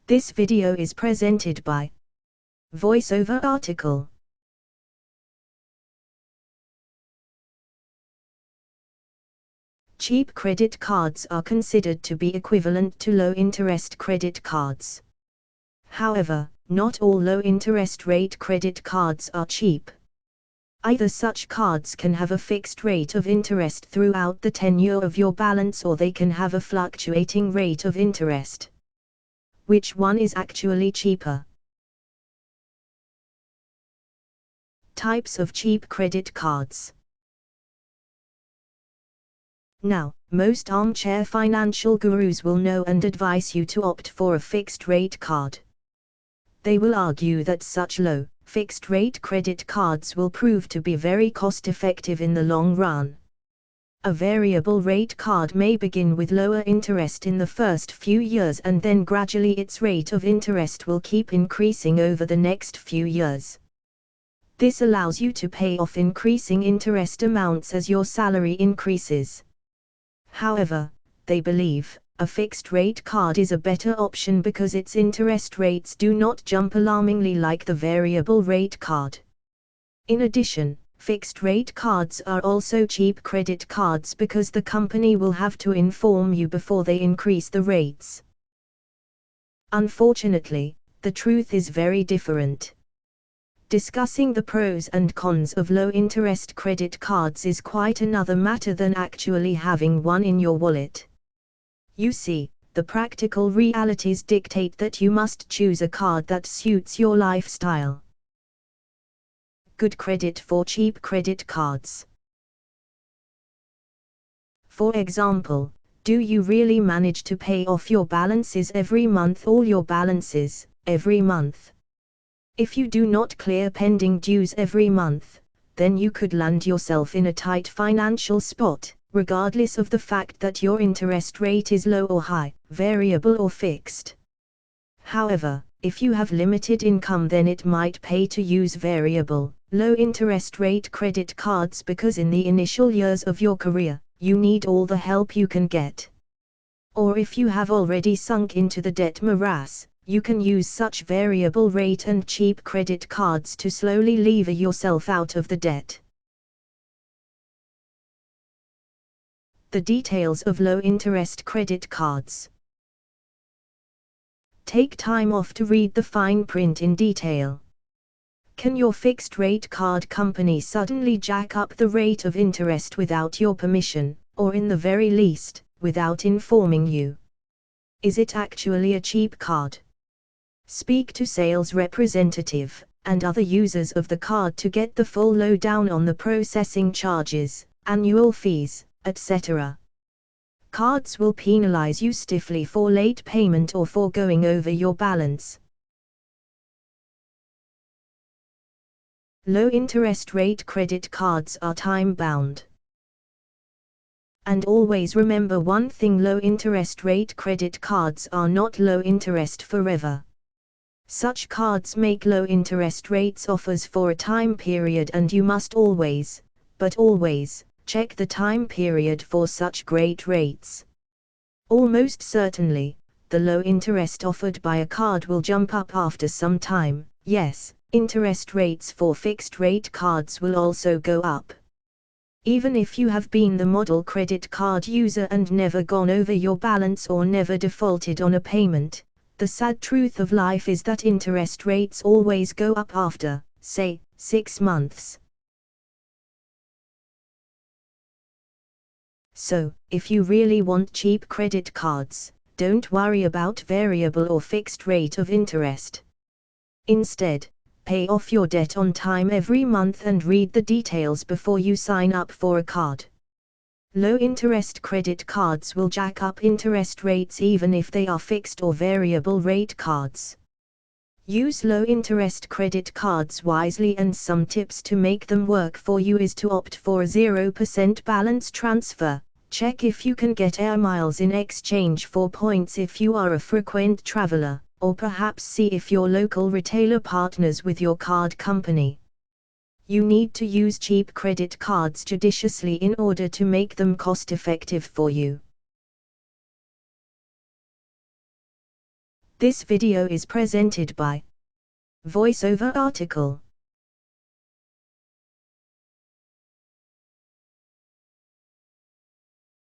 This video is presented by VoiceOver article. Cheap credit cards are considered to be equivalent to low-interest credit cards. However, not all low-interest rate credit cards are cheap. Either such cards can have a fixed rate of interest throughout the tenure of your balance, or they can have a fluctuating rate of interest. Which one is actually cheaper? Types of cheap credit cards. Now, most armchair financial gurus will know and advise you to opt for a fixed-rate card. They will argue that such low, fixed-rate credit cards will prove to be very cost-effective in the long run. A variable rate card may begin with lower interest in the first few years, and then gradually its rate of interest will keep increasing over the next few years. This allows you to pay off increasing interest amounts as your salary increases. However, they believe a fixed-rate card is a better option because its interest rates do not jump alarmingly like the variable rate card. In addition, fixed-rate cards are also cheap credit cards because the company will have to inform you before they increase the rates. Unfortunately, the truth is very different. Discussing the pros and cons of low-interest credit cards is quite another matter than actually having one in your wallet. You see, the practical realities dictate that you must choose a card that suits your lifestyle. Good credit for cheap credit cards. For example, do you really manage to pay off your balances every month, all your balances, every month? If you do not clear pending dues every month, then you could land yourself in a tight financial spot, regardless of the fact that your interest rate is low or high, variable or fixed. However, if you have limited income, then it might pay to use variable, low-interest rate credit cards because in the initial years of your career, you need all the help you can get. Or if you have already sunk into the debt morass, you can use such variable rate and cheap credit cards to slowly lever yourself out of the debt. The details of low-interest credit cards. Take time off to read the fine print in detail. Can your fixed-rate card company suddenly jack up the rate of interest without your permission, or in the very least, without informing you? Is it actually a cheap card? Speak to sales representative and other users of the card to get the full lowdown on the processing charges, annual fees, etc. Cards will penalize you stiffly for late payment or for going over your balance. Low-interest rate credit cards are time-bound. And always remember one thing: low-interest rate credit cards are not low interest forever. Such cards make low-interest rates offers for a time period, and you must always, but always, check the time period for such great rates. Almost certainly, the low interest offered by a card will jump up after some time. Yes, interest rates for fixed-rate cards will also go up. Even if you have been the model credit card user and never gone over your balance or never defaulted on a payment, the sad truth of life is that interest rates always go up after, say, 6 months. So, if you really want cheap credit cards, don't worry about variable or fixed rate of interest. Instead, pay off your debt on time every month and read the details before you sign up for a card. Low-interest credit cards will jack up interest rates even if they are fixed or variable rate cards. Use low-interest credit cards wisely, and some tips to make them work for you is to opt for a 0% balance transfer. Check if you can get air miles in exchange for points if you are a frequent traveler, or perhaps see if your local retailer partners with your card company. You need to use cheap credit cards judiciously in order to make them cost-effective for you. This video is presented by VoiceOver article.